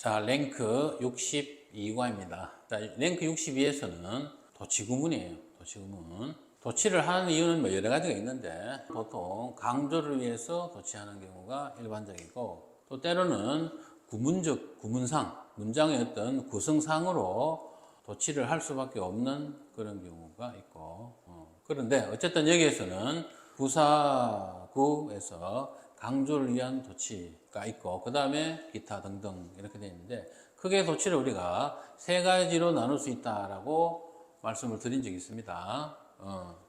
자, 랭크 62과입니다. 자, 랭크 62에서는 도치구문이에요. 도치구문. 도치를 하는 이유는 뭐 여러 가지가 있는데 보통 강조를 위해서 도치하는 경우가 일반적이고 또 때로는 구문적, 구문상, 문장의 어떤 구성상으로 도치를 할 수밖에 없는 그런 경우가 있고 그런데 어쨌든 여기에서는 부사구에서 강조를 위한 도치가 있고 그 다음에 기타 등등 이렇게 되어 있는데 크게 도치를 우리가 세 가지로 나눌 수 있다라고 말씀을 드린 적이 있습니다.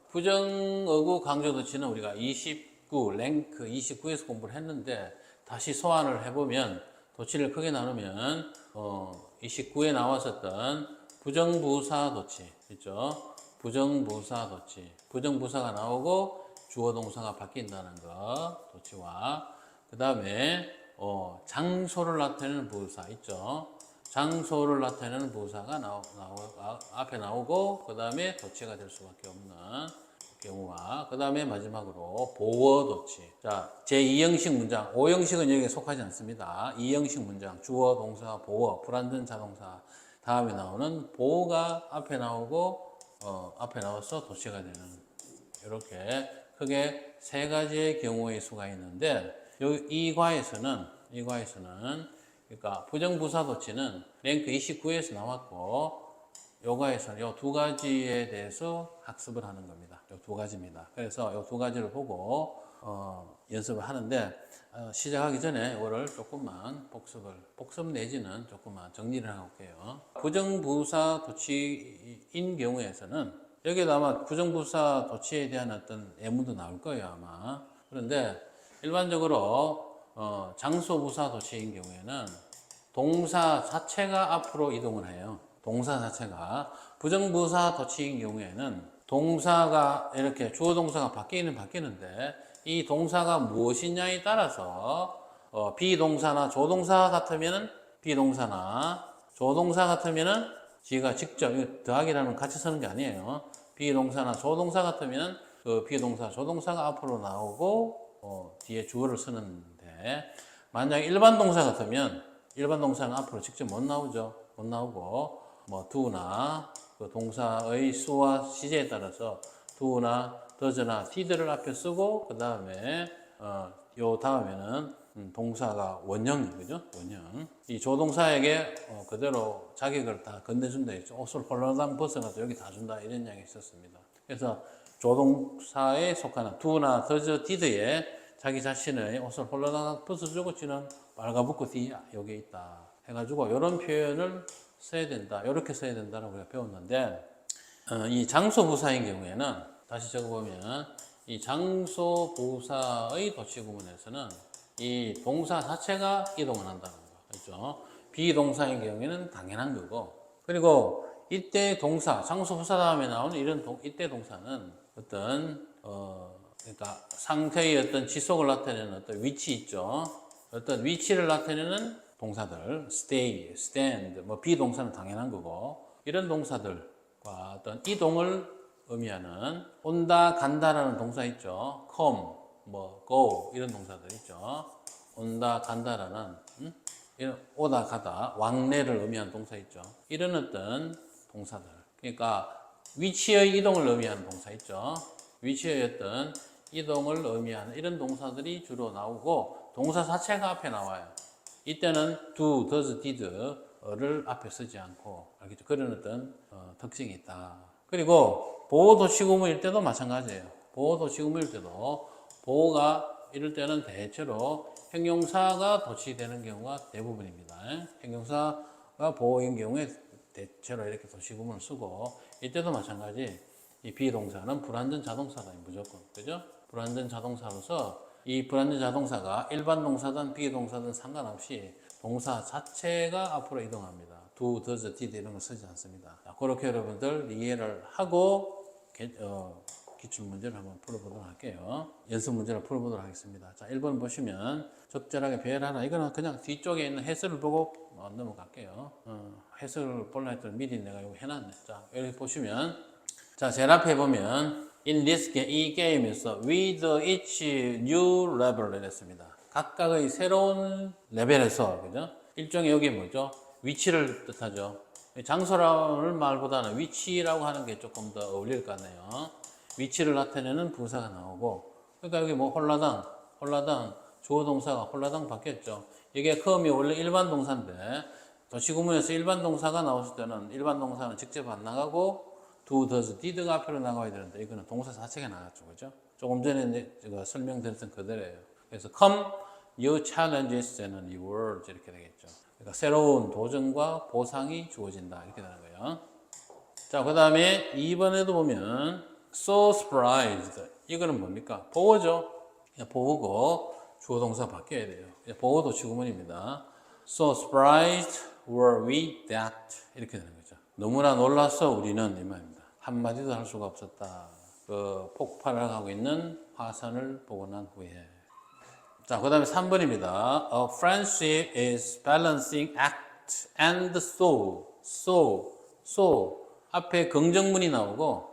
부정어구 강조 도치는 우리가 29 랭크 29에서 공부를 했는데 다시 소환을 해보면 도치를 크게 나누면 29에 나왔었던 부정부사 도치 있죠. 부정부사 도치 부정부사가 나오고 주어 동사가 바뀐다는 거 도치와 그 다음에 장소를 나타내는 부사 있죠. 장소를 나타내는 부사가 앞에 나오고 그 다음에 도치가 될 수밖에 없는 경우와 그 다음에 마지막으로 보어 도치. 자, 제2형식 문장 5형식은 여기에 속하지 않습니다. 2형식 문장 주어 동사 보어 불완전 자동사 다음에 나오는 보어가 앞에 나오고 앞에 나와서 도치가 되는 이렇게 크게 세 가지의 경우의 수가 있는데 이 과에서는 그러니까 부정부사 도치는 랭크 29에서 나왔고 요 과에서는 요 두 가지에 대해서 학습을 하는 겁니다. 요 두 가지입니다. 그래서 요 두 가지를 보고 연습을 하는데 시작하기 전에 이거를 조금만 복습 내지는 조금만 정리를 하고 올게요. 부정부사 도치인 경우에서는 여기에도 아마 부정부사 도치에 대한 어떤 예문도 나올 거예요, 아마. 그런데 일반적으로 장소부사 도치인 경우에는 동사 자체가 앞으로 이동을 해요. 동사 자체가. 부정부사 도치인 경우에는 동사가 이렇게 주어 동사가 바뀌는데 이 동사가 무엇이냐에 따라서 비동사나 조동사 같으면은 비동사나 조동사 같으면은 지가 직접 더하기라는 같이 쓰는 게 아니에요. 비동사나 조동사 같으면 그 비동사, 조동사가 앞으로 나오고 뒤에 주어를 쓰는데 만약 일반 동사 같으면 일반 동사는 앞으로 직접 못 나오죠. 못 나오고 뭐 do나 그 동사의 수와 시제에 따라서 do나 does나 did를 앞에 쓰고 그 다음에 요 다음에는 동사가 원형, 그죠? 원형. 이 조동사에게 그대로 자격을 다 건네준다 했죠. 옷을 홀라당 벗어나도 여기 다 준다 이런 이야기 있었습니다. 그래서 조동사에 속하는 do나 does, did에 자기 자신의 옷을 홀라당 벗어주고 지는 빨가벗고 뒤 여기 있다 해가지고 이런 표현을 써야 된다. 이렇게 써야 된다라고 우리가 배웠는데 이 장소 부사인 경우에는 다시 적어보면 이 장소 부사의 도치 구문에서는 이 동사 자체가 이동을 한다는 거. 그렇죠? 비동사인 경우에는 당연한 거고. 그리고 이때 동사, 장소 부사 다음에 나오는 이때 동사는 어떤, 그러니까 상태의 어떤 지속을 나타내는 어떤 위치 있죠. 어떤 위치를 나타내는 동사들, stay, stand, 뭐 비동사는 당연한 거고. 이런 동사들과 어떤 이동을 의미하는 온다, 간다라는 동사 있죠. come, 뭐 go 이런 동사들 있죠. 온다, 간다라는 오다, 가다, 왕래를 의미하는 동사 있죠. 이런 어떤 동사들. 그러니까 위치의 이동을 의미하는 동사 있죠. 위치의 어떤 이동을 의미하는 이런 동사들이 주로 나오고 동사 자체가 앞에 나와요. 이때는 do, does, did를 앞에 쓰지 않고 알겠죠? 그런 어떤 특징이 있다. 그리고 보호 도치구문일 때도 마찬가지예요. 보호 도치구문일 때도 보호가 이럴 때는 대체로 형용사가 도치되는 경우가 대부분입니다. 형용사가 보호인 경우에 대체로 이렇게 도치구문을 쓰고 이때도 마찬가지. 이 비동사는 불완전 자동사다 무조건 그죠? 불완전 자동사로서 이 불완전 자동사가 일반 동사든 비동사든 상관없이 동사 자체가 앞으로 이동합니다. do, does, did 이런 거 쓰지 않습니다. 자, 그렇게 여러분들 이해를 하고 기출문제를 한번 풀어보도록 할게요. 연습 문제를 풀어보도록 하겠습니다. 자, 1번 보시면 적절하게 배열하라. 이거는 그냥 뒤쪽에 있는 해설을 보고 넘어갈게요. 해설을 볼라 했더니 미리 내가 이거 해놨네. 자, 여기 보시면 자, 제일 앞에 보면 in this game, 이 게임에서 with each new level 이랬습니다. 각각의 새로운 레벨에서 그죠? 일종의 여기 뭐죠? 위치를 뜻하죠. 장소라는 말보다는 위치라고 하는 게 조금 더 어울릴 것 같네요. 위치를 나타내는 부사가 나오고, 그러니까 여기 뭐 홀라당, 주어 동사가 홀라당 바뀌었죠. 이게 com이 원래 일반 동사인데, 도시구문에서 일반 동사가 나왔을 때는 일반 동사는 직접 안 나가고, do, does, did가 앞으로 나가야 되는데, 이거는 동사 자체가 나갔죠. 그죠? 조금 전에 제가 설명드렸던 그대로예요. 그래서 come, new challenges and rewards 이렇게 되겠죠. 그러니까 새로운 도전과 보상이 주어진다 이렇게 되는 거예요. 자, 그 다음에 2번에도 보면 so surprised 이거는 뭡니까? 보어죠. 보어고 주어 동사 바뀌어야 돼요. 보어도 지구문입니다. So surprised were we that 이렇게 되는 거죠. 너무나 놀라서 우리는 이 말입니다. 한마디도 할 수가 없었다. 그 폭발을 하고 있는 화산을 보고 난 후에. 자, 그 다음에 3번입니다. A friendship is balancing act and so. 앞에 긍정문이 나오고,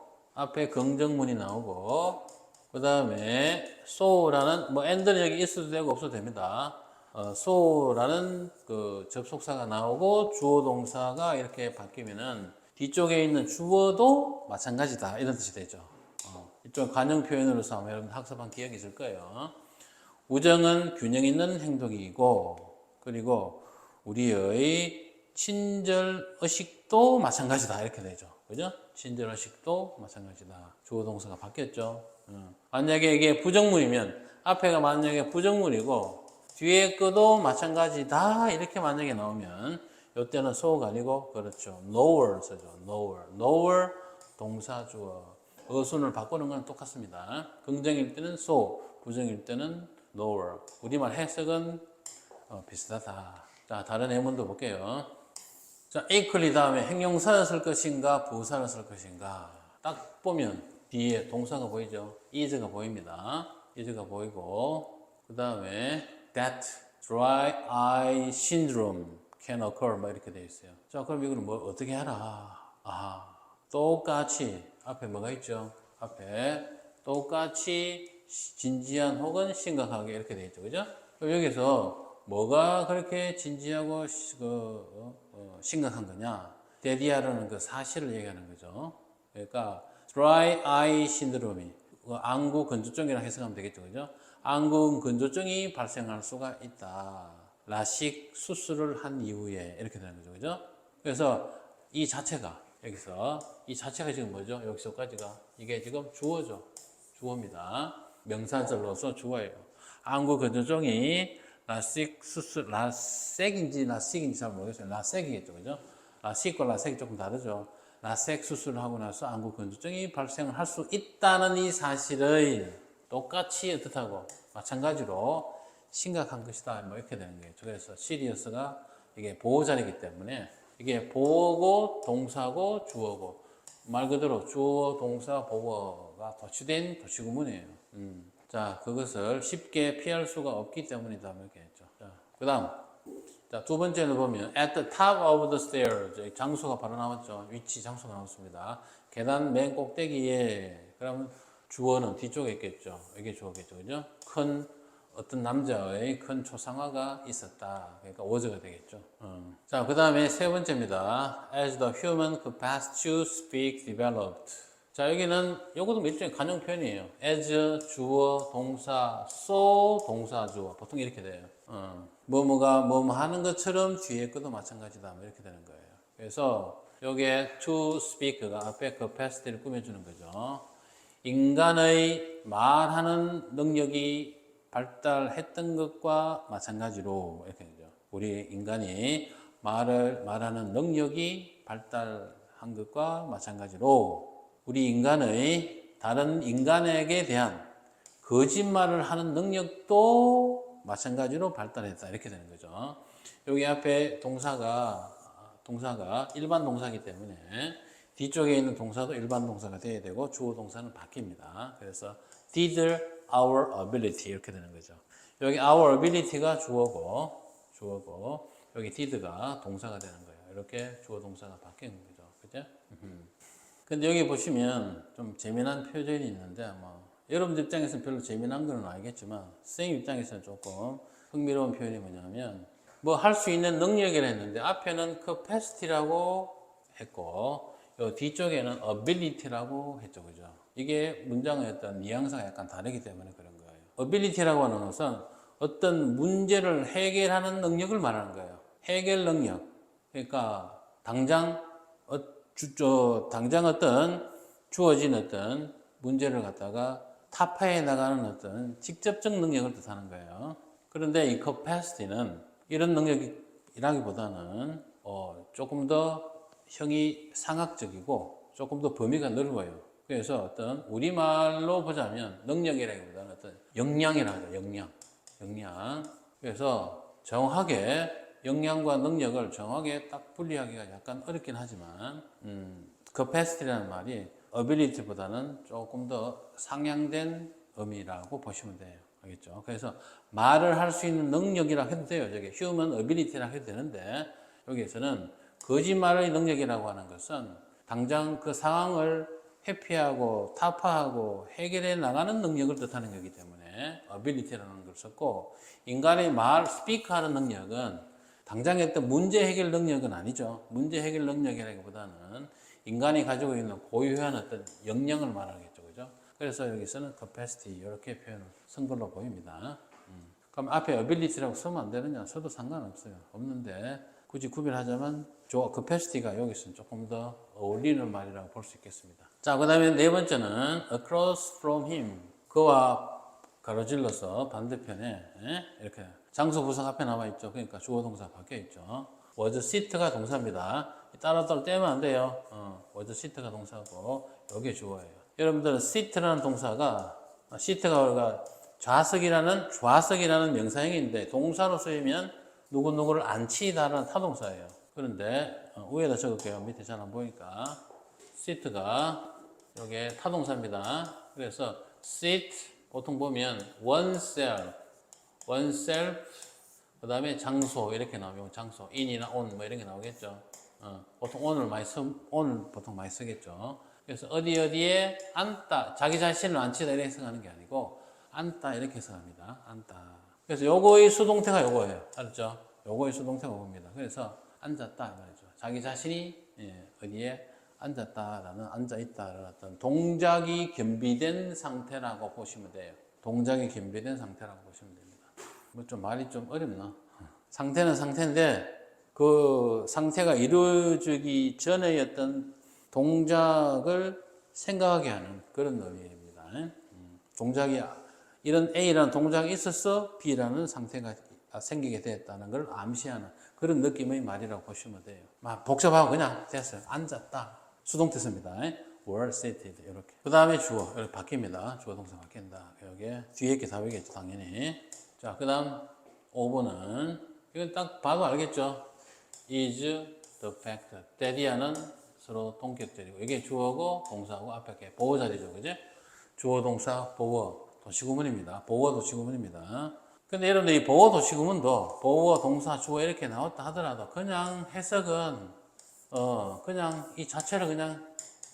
그 다음에 so라는, 뭐, and는 여기 있어도 되고 없어도 됩니다. so라는 그 접속사가 나오고 주어 동사가 이렇게 바뀌면은 뒤쪽에 있는 주어도 마찬가지다. 이런 뜻이 되죠. 일종의 관용 표현으로서 아마 여러분 학습한 기억이 있을 거예요. 우정은 균형 있는 행동이고, 그리고 우리의 친절 의식도 마찬가지다. 이렇게 되죠. 그죠? 친절 의식도 마찬가지다. 주어 동사가 바뀌었죠. 만약에 이게 부정문이면, 앞에가 만약에 부정문이고, 뒤에 거도 마찬가지다. 이렇게 만약에 나오면, 이때는 so가 아니고, 그렇죠. lower 쓰죠. lower 동사 주어. 어순을 바꾸는 건 똑같습니다. 긍정일 때는 so, 부정일 때는 lower. 우리말 해석은 비슷하다. 자, 다른 예문도 볼게요. 자, equally 다음에 형용사를 쓸 것인가, 부사를 쓸 것인가. 딱 보면 뒤에 동사가 보이죠? is가 보입니다. is가 보이고, 그 다음에 that dry eye syndrome can occur. 뭐 이렇게 되어 있어요. 자, 그럼 이거는 뭐 어떻게 하라? 똑같이 앞에 뭐가 있죠? 앞에 똑같이 진지한 혹은 심각하게 이렇게 되어 있죠. 그죠? 그럼 여기서 뭐가 그렇게 진지하고 심각한 거냐? 데디아라는 그 사실을 얘기하는 거죠. 그러니까 dry eye syndrome이 안구 건조증이라고 해석하면 되겠죠. 그죠? 안구 건조증이 발생할 수가 있다. 라식 수술을 한 이후에 이렇게 되는 거죠. 그죠? 그래서 이 자체가 여기서 이 자체가 지금 뭐죠? 여기서까지가 이게 지금 주어죠. 주어입니다. 명사절로서 주어예요. 안구 건조증이 라식 수술, 라섹인지 라식인지 잘 모르겠어요. 라섹이겠죠. 그죠? 라식과 라섹이 조금 다르죠. 라섹 수술을 하고 나서 안구 건조증이 발생을 할 수 있다는 이 사실을 똑같이 어떻다고 마찬가지로 심각한 것이다. 뭐 이렇게 되는 거예요. 그래서 시리어스가 이게 보호자이기 때문에 이게 보호고 동사고 주어고 말 그대로 주어 동사 보호가 도치된 도치구문이에요. 자, 그것을 쉽게 피할 수가 없기 때문이다. 이렇게 했죠. 자, 그 다음. 자, 두 번째는 보면 at the top of the stairs. 장소가 바로 나왔죠. 위치 장소가 나왔습니다. 계단 맨 꼭대기에. 그러면 주어는 뒤쪽에 있겠죠. 이게 주어겠죠. 그죠? 큰 어떤 남자의 큰 초상화가 있었다. 그러니까 was가 되겠죠. 자, 그 다음에 세 번째입니다. As the human capacity to speak developed. 자, 여기는 요것도 일종의 관용 표현이에요. as 주어 동사 so 동사 주어 보통 이렇게 돼요. 뭐뭐가 뭐뭐 하는 것처럼 뒤에 것도 마찬가지다. 이렇게 되는 거예요. 그래서 요게 to speak가 앞에 capacity를 꾸며주는 거죠. 인간의 말하는 능력이 발달했던 것과 마찬가지로 이렇게 되죠. 우리 인간이 말하는 능력이 발달한 것과 마찬가지로 우리 인간의 다른 인간에게 대한 거짓말을 하는 능력도 마찬가지로 발달했다. 이렇게 되는 거죠. 여기 앞에 동사가 일반 동사이기 때문에 뒤쪽에 있는 동사도 일반 동사가 돼야 되고 주어 동사는 바뀝니다. 그래서 did our ability 이렇게 되는 거죠. 여기 our ability가 주어고 여기 did가 동사가 되는 거예요. 이렇게 주어 동사가 바뀌는 거죠. 그죠? 근데 여기 보시면 좀 재미난 표현이 있는데 여러분들 입장에서는 별로 재미난 건 알겠지만 선생님 입장에서는 조금 흥미로운 표현이 뭐냐면 뭐 할 수 있는 능력이라 했는데 앞에는 capacity라고 했고 요 뒤쪽에는 ability라고 했죠. 그죠? 이게 문장의 어떤 뉘앙스가 약간 다르기 때문에 그런 거예요. ability라고 하는 것은 어떤 문제를 해결하는 능력을 말하는 거예요. 해결 능력. 그러니까 당장 당장 어떤 주어진 어떤 문제를 갖다가 타파해 나가는 어떤 직접적 능력을 뜻하는 거예요. 그런데 이 capacity는 이런 능력이라기보다는 조금 더 형이 상학적이고 조금 더 범위가 넓어요. 그래서 어떤 우리말로 보자면 능력이라기보다는 어떤 역량이라 하죠. 역량. 그래서 정확하게 역량과 능력을 정확하게 딱 분리하기가 약간 어렵긴 하지만 capacity라는 말이 ability보다는 조금 더 상향된 의미라고 보시면 돼요. 알겠죠? 그래서 말을 할 수 있는 능력이라고 해도 돼요. 저게 human ability라고 해도 되는데 여기에서는 거짓말의 능력이라고 하는 것은 당장 그 상황을 회피하고 타파하고 해결해 나가는 능력을 뜻하는 거기 때문에 ability라는 걸 썼고 인간의 스피크하는 능력은 당장 어떤 문제 해결 능력은 아니죠. 문제 해결 능력이라기보다는 인간이 가지고 있는 고유한 어떤 역량을 말하겠죠. 그죠? 그래서 여기서는 capacity 이렇게 표현을 쓴 걸로 보입니다. 그럼 앞에 ability라고 쓰면 안 되느냐? 써도 상관없어요. 없는데 굳이 구별하자면 capacity가 여기서는 조금 더 어울리는 말이라고 볼 수 있겠습니다. 자, 그 다음에 네 번째는 across from him. 그와 가로질러서 반대편에 이렇게 장소 부사 앞에 나와 있죠. 그러니까 주어 동사 바뀌어 있죠. was sit가 동사입니다. 따로따로 떼면 안 돼요. was sit가 동사고 여기에 주어예요. 여러분들은 sit라는 동사가 sit가 좌석이라는 명사형인데 동사로 쓰이면 누구누구를 앉히다라는 타동사예요. 그런데 위에다 적을게요. 밑에 잘 안 보이니까 sit가 여기에 타동사입니다. 그래서 sit 보통 보면 oneself 그 다음에 장소 이렇게 나오면 장소 in이나 on 뭐 이런 게 나오겠죠. 보통 on을 보통 많이 쓰겠죠. 그래서 어디에 앉다 자기 자신을 앉히다 이렇게 해석하는 게 아니고 앉다 이렇게 해석합니다. 앉다. 그래서 요거의 수동태가 요거예요. 알았죠? 요거의 수동태가 요겁니다. 그래서 앉았다 이 말이죠. 자기 자신이 어디에 앉았다라는 앉아있다라는 어떤 동작이 겸비된 상태라고 보시면 돼요. 동작이 겸비된 상태라고 보시면 됩니다. 뭐 좀 말이 좀 어렵나? 상태는 상태인데 그 상태가 이루어지기 전의 어떤 동작을 생각하게 하는 그런 의미입니다. 동작이 이런 A라는 동작이 있어서 B라는 상태가 생기게 됐다는 걸 암시하는 그런 느낌의 말이라고 보시면 돼요. 막 복잡하고 그냥 됐어요. 앉았다. 수동태 씁니다. were seated 이렇게. 그 다음에 주어 이렇게 바뀝니다. 주어 동사 바뀐다. 여기에 뒤에 게 답이겠죠 당연히. 자, 그 다음 5번은 이건 딱 봐도 알겠죠. is the fact. 때리야는 서로 동격절이고 이게 주어고 동사고 앞에 게 보어자리죠. 그죠? 주어 동사 보어 도시구문입니다. 보어 도시구문입니다. 근데 여러분들 이 보어 도시구문도 보어 동사 주어 이렇게 나왔다 하더라도 그냥 해석은 그냥 이 자체를 그냥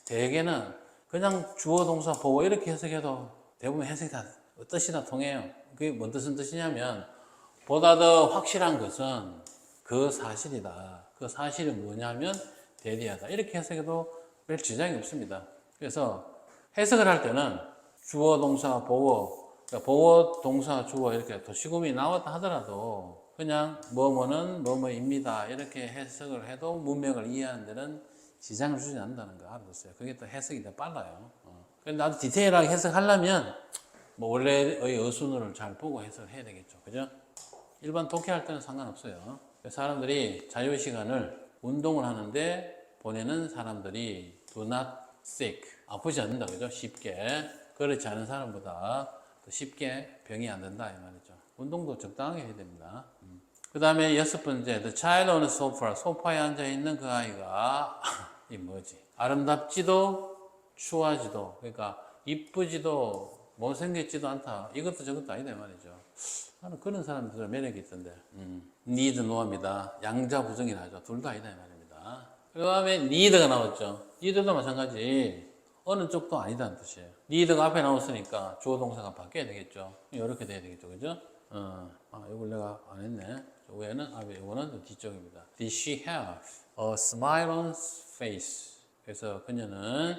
대개는 그냥 주어 동사 보어 이렇게 해석해도 대부분 해석이 다 뜻이 다 통해요. 그게 뭔 뜻이냐면 보다 더 확실한 것은 그 사실이다. 그 사실이 뭐냐면 대리하다. 이렇게 해석해도 별 지장이 없습니다. 그래서 해석을 할 때는 주어 동사 보어 그러니까 보어 동사 주어 이렇게 도시구문이 나왔다 하더라도 그냥 뭐뭐는 뭐뭐입니다. 이렇게 해석을 해도 문맥을 이해하는 데는 지장을 주지 않는다는 거 알아두세요. 그게 또 해석이 더 빨라요. 근데 나도 디테일하게 해석하려면 뭐 원래의 어순을 잘 보고 해석을 해야 되겠죠. 그죠? 일반 독해할 때는 상관없어요. 사람들이 자유시간을 운동을 하는데 보내는 사람들이 do not sick. 아프지 않는다. 그죠? 쉽게. 그렇지 않은 사람보다 더 쉽게 병이 안 된다. 이 말이죠. 운동도 적당하게 해야 됩니다. 그 다음에 6번째, the child on the sofa. 소파에 앉아있는 그 아이가, 이 뭐지? 아름답지도, 추하지도, 그러니까 이쁘지도, 못생겼지도 않다. 이것도 저것도 아니다. 이 말이죠. 나는 그런 사람들 매력이 있던데. need, no입니다. 양자 부정이라 하죠. 둘 다 아니다. 이 말입니다. 그 다음에 need가 나왔죠. need도 마찬가지. 어느 쪽도 아니다는 뜻이에요. need가 앞에 나왔으니까 주어 동사가 바뀌어야 되겠죠. 이렇게 돼야 되겠죠. 그죠? 이걸 내가 안 했네. 위에는 이거는 뒤쪽입니다. Did she have a smile on face? 그래서 그녀는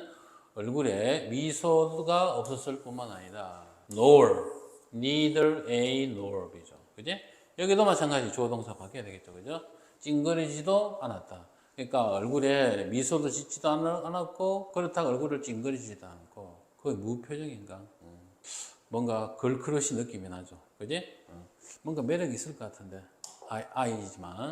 얼굴에 미소가 없었을 뿐만 아니라 nor, neither A nor B죠. 그지? 여기도 마찬가지 주어 동사 바뀌어야 되겠죠. 그죠? 찡그리지도 않았다. 그러니까 얼굴에 미소도 짓지도 않았고 그렇다고 얼굴을 찡그리지도 않고 거의 무표정인가? 뭔가 걸크러쉬 느낌이 나죠. 그지? 뭔가 매력이 있을 것 같은데 아이지만.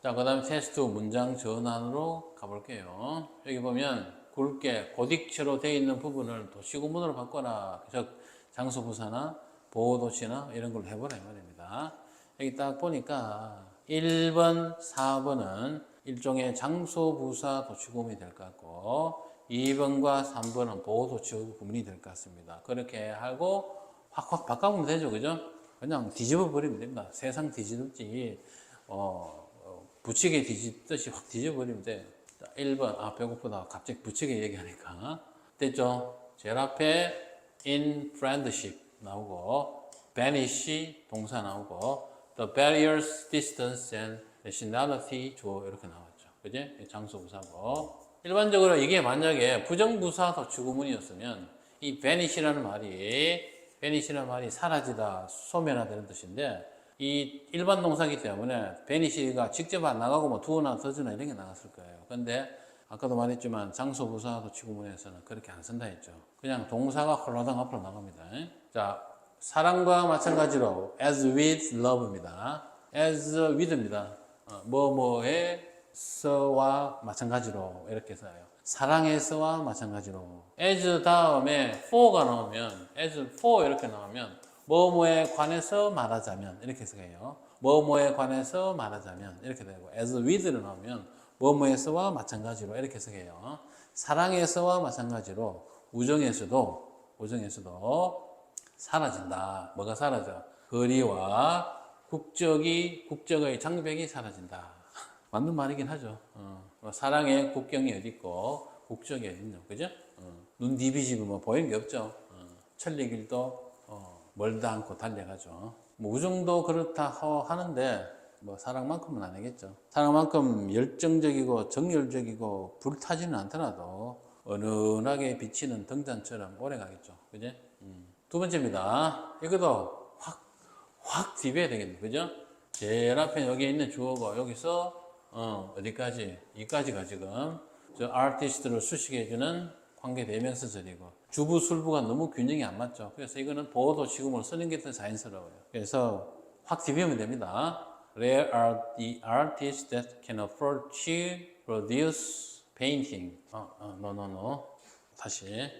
자, 그 다음에 테스트 문장 전환으로 가볼게요. 여기 보면 굵게 고딕체로 되어 있는 부분을 도시구문으로 바꿔라. 즉 장소부사나 보호도시나 이런 걸로 해보라 이 말입니다. 여기 딱 보니까 1번, 4번은 일종의 장소부사 도시구문이 될 것 같고 2번과 3번은 보호도시구문이 될 것 같습니다. 그렇게 하고 확 바꿔보면 되죠. 그죠? 그냥 뒤집어 버리면 됩니다. 세상 뒤집지 부치게 뒤집듯이 확 뒤집어버리면 돼. 1번, 배고프다. 갑자기 부치게 얘기하니까. 됐죠? 제일 앞에 in friendship 나오고, vanish 동사 나오고, the barriers, distance, and nationality 주어 이렇게 나왔죠. 그지? 장소부사고. 일반적으로 이게 만약에 부정부사 도치구문이었으면 이 vanish라는 말이 사라지다, 소멸하다는 뜻인데, 이 일반 동사기 때문에 베니시가 직접 안 나가고 뭐 두어나 더즈나 이런 게 나갔을 거예요. 근데 아까도 말했지만 장소부사 도치구문에서는 그렇게 안 쓴다 했죠. 그냥 동사가 홀라당 앞으로 나갑니다. 자, 사랑과 마찬가지로 as with love입니다. as with입니다. 뭐뭐에서와 마찬가지로 이렇게 써요. 사랑에서와 마찬가지로 as 다음에 for가 나오면 as for 이렇게 나오면 뭐뭐에 관해서 말하자면 이렇게 해석해요. 뭐뭐에 관해서 말하자면 이렇게 되고 as with를 넣으면 뭐뭐에서와 마찬가지로 이렇게 해석해요. 사랑에서와 마찬가지로 우정에서도 사라진다. 뭐가 사라져? 거리와 국적의 장벽이 사라진다. 맞는 말이긴 하죠. 사랑의 국경이 어디 있고 국적이 어디 있노, 그죠? 눈 디비지고 뭐 보이는 게 없죠. 천리길도 멀다 않고 달려가죠. 뭐 우정도 그렇다 하는데 뭐 사랑만큼은 아니겠죠. 사랑만큼 열정적이고 정열적이고 불타지는 않더라도 은은하게 비치는 등잔처럼 오래 가겠죠. 그죠? 두 번째입니다. 이것도 확 디벼야 되겠네. 그죠? 제일 앞에 여기 있는 주어가 여기서 어디까지? 이까지가 지금 저 아티스트를 수식해주는 관계 대명사절이고 주부술부가 너무 균형이 안 맞죠. 그래서 이거는 보호도시구문을 쓰는 게 더 자연스러워요. 그래서 확 디비면 됩니다. Rare are the artists that can afford to produce painting. no. 다시.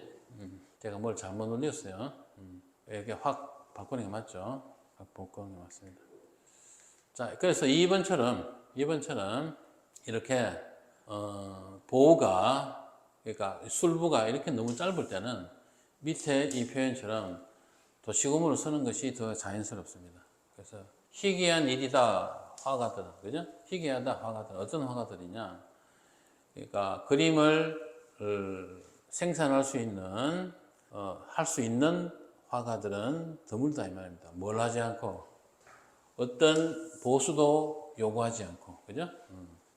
제가 뭘 잘못 올렸어요. 이렇게 확 바꾸는 게 맞죠. 확 바꾸는 게 맞습니다. 자, 그래서 2번처럼 이렇게 보호가 그러니까 술부가 이렇게 너무 짧을 때는 밑에 이 표현처럼 도시구문을 쓰는 것이 더 자연스럽습니다. 그래서 희귀한 일이다 화가들은, 그죠? 희귀하다 화가들은 어떤 화가들이냐? 그러니까 그림을 생산할 수 있는 할 수 있는 화가들은 드물다 이 말입니다. 뭘 하지 않고 어떤 보수도 요구하지 않고, 그죠?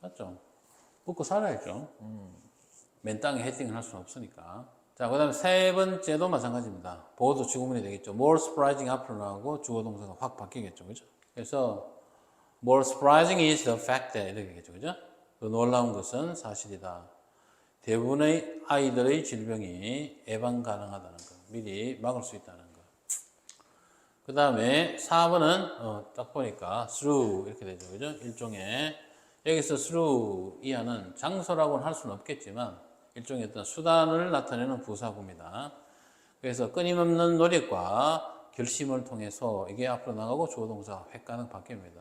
맞죠? 먹고 살아야죠. 맨 땅에 헤딩을 할 수는 없으니까. 자, 그 다음에 세 번째도 마찬가지입니다. 보호도 주구문이 되겠죠. More surprising 앞으로 나오고 주어 동사가 확 바뀌겠죠. 그죠? 그래서 More surprising is the fact that 이렇게 되겠죠. 그죠? 더 놀라운 것은 사실이다. 대부분의 아이들의 질병이 예방 가능하다는 것. 미리 막을 수 있다는 것. 그 다음에 4번은 딱 보니까 through 이렇게 되죠. 그죠? 일종의 여기서 through 이하는 장소라고는 할 수는 없겠지만 일종의 어떤 수단을 나타내는 부사구입니다. 그래서 끊임없는 노력과 결심을 통해서 이게 앞으로 나가고 주어 동사가 획가능 바뀝니다.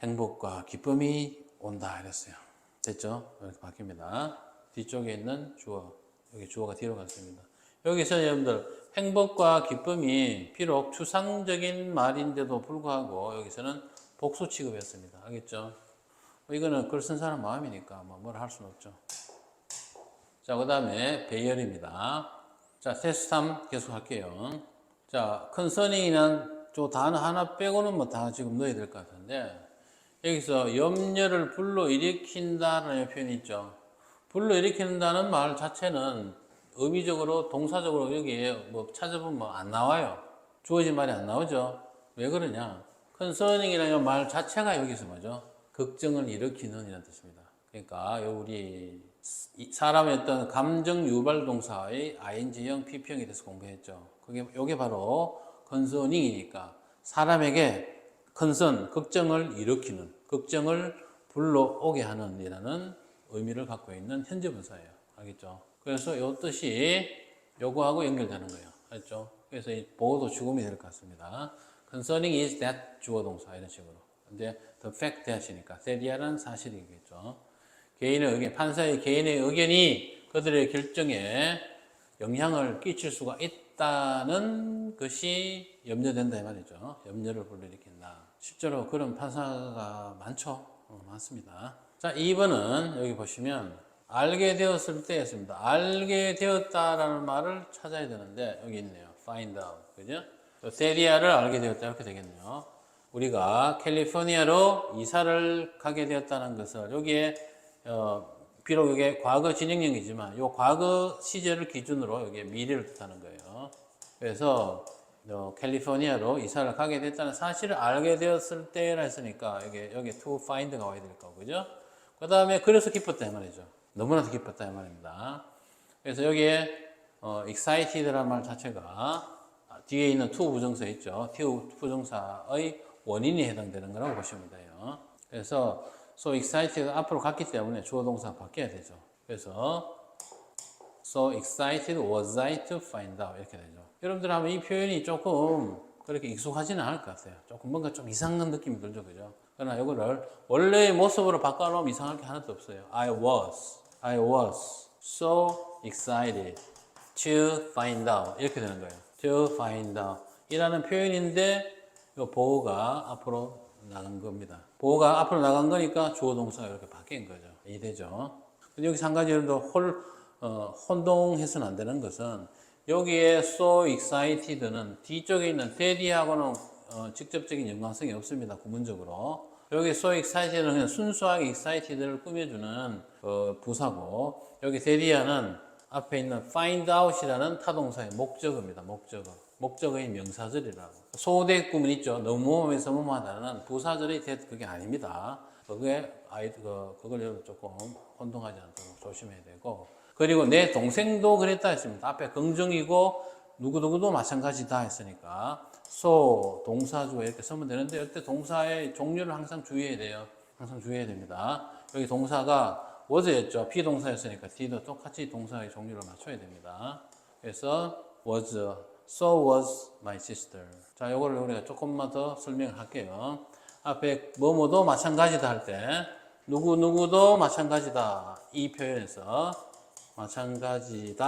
행복과 기쁨이 온다 이랬어요. 됐죠? 이렇게 바뀝니다. 뒤쪽에 있는 주어, 여기 주어가 뒤로 갔습니다. 여기서 여러분들 행복과 기쁨이 비록 추상적인 말인데도 불구하고 여기서는 복수 취급했습니다. 알겠죠? 이거는 글 쓴 사람 마음이니까 뭐라 할 수는 없죠. 자, 그 다음에 배열입니다. 자, 테스트 3 계속 할게요. 자, 컨서닝이란 저 단어 하나 빼고는 뭐 다 지금 넣어야 될 것 같은데 여기서 염려를 불러일으킨다라는 표현이 있죠. 불러일으킨다는 말 자체는 의미적으로 동사적으로 여기에 뭐 찾아보면 안 나와요. 주어진 말이 안 나오죠. 왜 그러냐? concerning이라는 말 자체가 여기서 뭐죠? 걱정을 일으키는 이런 뜻입니다. 그러니까 우리 사람의 어떤 감정 유발 동사의 ing형, pp형에 대해서 공부했죠. 그게 요게 바로 concerning이니까 사람에게 concern, 걱정을 일으키는, 걱정을 불러오게 하는 이라는 의미를 갖고 있는 현재 분사예요. 알겠죠? 그래서 이 뜻이 요거하고 연결되는 거예요. 알죠? 그래서 이 보호도 죽음이 될 것 같습니다. Concerning is that 주어 동사 이런 식으로. 근데 the fact that이니까 that이라는 사실이겠죠. 개인의 의견, 판사의 개인의 의견이 그들의 결정에 영향을 끼칠 수가 있다는 것이 염려된다 이 말이죠. 염려를 불러일으킨다. 실제로 그런 판사가 많죠. 많습니다. 자, 2번은 여기 보시면 알게 되었을 때였습니다. 알게 되었다라는 말을 찾아야 되는데 여기 있네요. find out. 그죠? 세리아를 알게 되었다 이렇게 되겠네요. 우리가 캘리포니아로 이사를 가게 되었다는 것을 여기에 비록 이게 과거 진행형이지만 이 과거 시제를 기준으로 여기에 미래를 뜻하는 거예요. 그래서 캘리포니아로 이사를 가게 됐다는 사실을 알게 되었을 때라 했으니까 여기 to find가 와야 될 거고, 그죠? 그 다음에 그래서 기뻤다 이 말이죠. 너무나도 기뻤다 이 말입니다. 그래서 여기에 excited라는 말 자체가 뒤에 있는 to 부정사 있죠. to 부정사의 원인이 해당되는 거라고 보시면 돼요. 그래서 so excited 앞으로 갔기 때문에 주어 동사가 바뀌어야 되죠. 그래서 so excited was I to find out 이렇게 되죠. 여러분들 하면 이 표현이 조금 그렇게 익숙하지는 않을 것 같아요. 조금 뭔가 좀 이상한 느낌이 들죠, 그죠? 그러나 이거를 원래의 모습으로 바꿔놓으면 이상할 게 하나도 없어요. I was so excited to find out 이렇게 되는 거예요. to find out 이라는 표현인데 이 보호가 앞으로 나간 겁니다. 보호가 앞으로 나간 거니까 주어 동사가 이렇게 바뀐 거죠. 이해되죠? 근데 여기서 한 가지 여러분들 혼동해서는 안 되는 것은 여기에 so excited는 뒤쪽에 있는 daddy하고는 직접적인 연관성이 없습니다. 구문적으로. 여기 so excited는 그냥 순수하게 excited를 꾸며주는 부사고 여기 daddy하는 앞에 있는 find out이라는 타동사의 목적어입니다. 목적어의 명사절이라고. 소대 구문 있죠. 너무하면서 뭐하다는 부사절의 that 그게 아닙니다. 그걸 여러분 조금 혼동하지 않도록 조심해야 되고. 그리고 내 동생도 그랬다 했습니다. 앞에 긍정이고 누구누구도 마찬가지다 했으니까 so 동사주어 이렇게 쓰면 되는데 이때 동사의 종류를 항상 주의해야 돼요. 항상 주의해야 됩니다. 여기 동사가 was였죠. 비동사였으니까 D도 똑같이 동사의 종류를 맞춰야 됩니다. 그래서 was, so was my sister. 자, 요거를 우리가 조금만 더 설명을 할게요. 앞에 뭐뭐도 마찬가지다 할 때 누구누구도 마찬가지다 이 표현에서 마찬가지다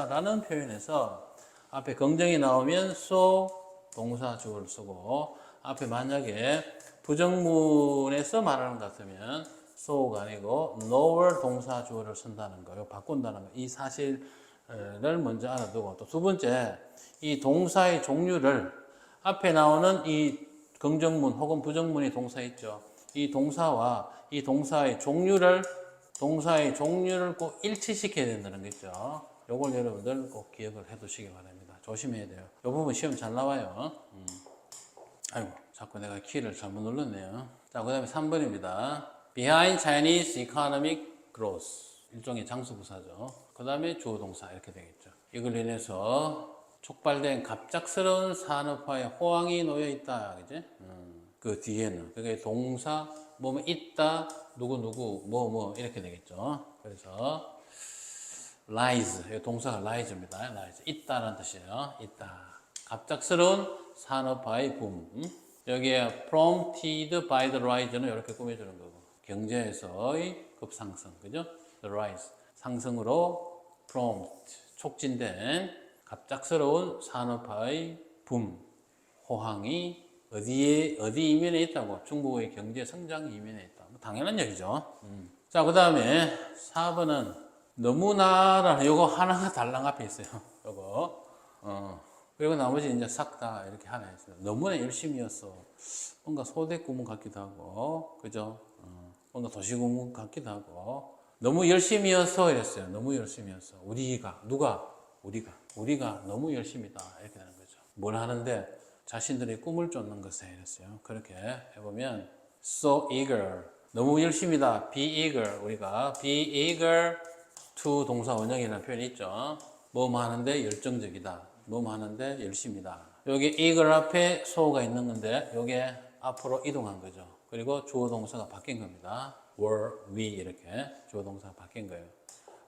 라는 표현에서 앞에 긍정이 나오면 so 동사 주어를 쓰고 앞에 만약에 부정문에서 말하는 것 같으면 so가 아니고 now를 동사 주어를 쓴다는 거요. 바꾼다는 거. 이 사실을 먼저 알아두고 또 두 번째 이 동사의 종류를 앞에 나오는 이 긍정문 혹은 부정문의 동사 있죠. 이 동사와 이 동사의 종류를 꼭 일치시켜야 된다는 거죠. 요걸 여러분들 꼭 기억을 해 두시기 바랍니다. 조심해야 돼요. 이 부분 시험 잘 나와요. 아이고, 자꾸 내가 키를 잘못 눌렀네요. 자, 그 다음에 3번입니다. Behind Chinese economic growth. 일종의 장수부사죠. 그 다음에 주어 동사 이렇게 되겠죠. 이걸 인해서 촉발된 갑작스러운 산업화에 호황이 놓여 있다. 그지? 그 뒤에는 그게 동사 뭐뭐 있다 누구 뭐 이렇게 되겠죠. 그래서 rise 동사가 rise입니다. rise 있다라는 뜻이에요. 있다. 갑작스러운 산업화의 붐. 여기에 prompted by the rise는 이렇게 꾸며주는 거고 경제에서의 급상승, 그죠? The rise 상승으로 prompt 촉진된 갑작스러운 산업화의 붐 호황이 어디 이면에 있다고? 중국의 경제 성장 이면에 있다. 당연한 얘기죠. 자, 그 다음에 4번은 너무나라는 요거 하나가 달랑 앞에 있어요. 요거. 그리고 나머지 이제 싹 다 이렇게 하나 했어요. 너무나 열심히였어. 뭔가 소대 꾸문 같기도 하고, 그죠? 뭔가 도시구문 같기도 하고, 너무 열심히였어 이랬어요. 너무 열심히였어. 우리가 너무 열심이다 이렇게 되는 거죠. 뭘 하는데 자신들의 꿈을 쫓는 것에 이랬어요. 그렇게 해보면 so eager 너무 열심이다. be eager 우리가 be eager to 동사 원형이라는 표현이 있죠. 뭐 하는데 열정적이다. 뭐 하는데 열심이다. 여기 eager 앞에 so가 있는 건데 여기에 앞으로 이동한 거죠. 그리고 주어 동사가 바뀐 겁니다. were, we 이렇게 주어 동사가 바뀐 거예요.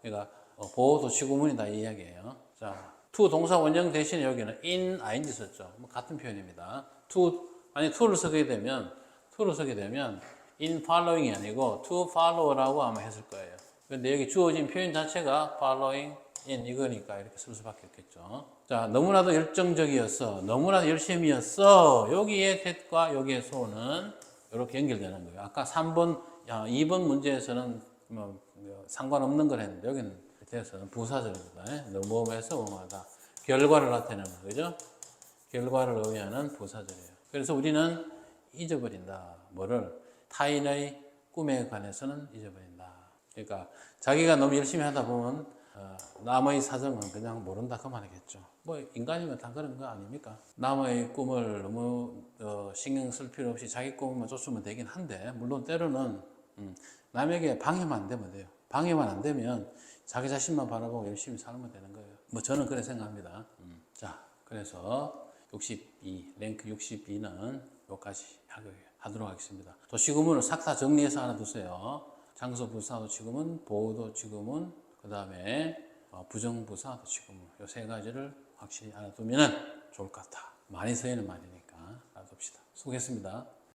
그러니까 보호 도치구문이다 이 이야기예요. 자, to 동사 원형 대신에 여기는 in, ing 썼죠. 뭐 같은 표현입니다. to 만약 to를 쓰게 되면 in following이 아니고 to follow라고 아마 했을 거예요. 근데 여기 주어진 표현 자체가 following in 이거니까 이렇게 쓸 수밖에 없겠죠. 자, 너무나도 열정적이었어. 너무나도 열심히였어. 여기에 that과 여기에 so는 이렇게 연결되는 거예요. 아까 2번 문제에서는 뭐 상관없는 걸 했는데 여기는 that에서는 부사절입니다. 뭐뭐해서 뭐뭐하다. 결과를 나타내는 거죠. 결과를 의미하는 부사절이에요. 그래서 우리는 잊어버린다. 뭐를? 타인의 꿈에 관해서는 잊어버린다. 그러니까 자기가 너무 열심히 하다 보면 남의 사정은 그냥 모른다 그 말이겠죠. 뭐 인간이면 다 그런 거 아닙니까? 남의 꿈을 너무 신경 쓸 필요 없이 자기 꿈만 쫓으면 되긴 한데 물론 때로는 남에게 방해만 안 되면 돼요. 방해만 안 되면 자기 자신만 바라보고 열심히 살면 되는 거예요. 뭐 저는 그렇게 생각합니다. 자, 그래서 62, 랭크 62는 여기까지 하도록 하겠습니다. 도시구문을 싹 다 정리해서 하나 두세요. 장소 부사 도치구문, 보호 도치구문, 그 다음에 부정부사 도치구문 이 세 가지를 확실히 알아두면 좋을 것 같아. 많이 쓰이는 말이니까 알아둡시다. 수고했습니다.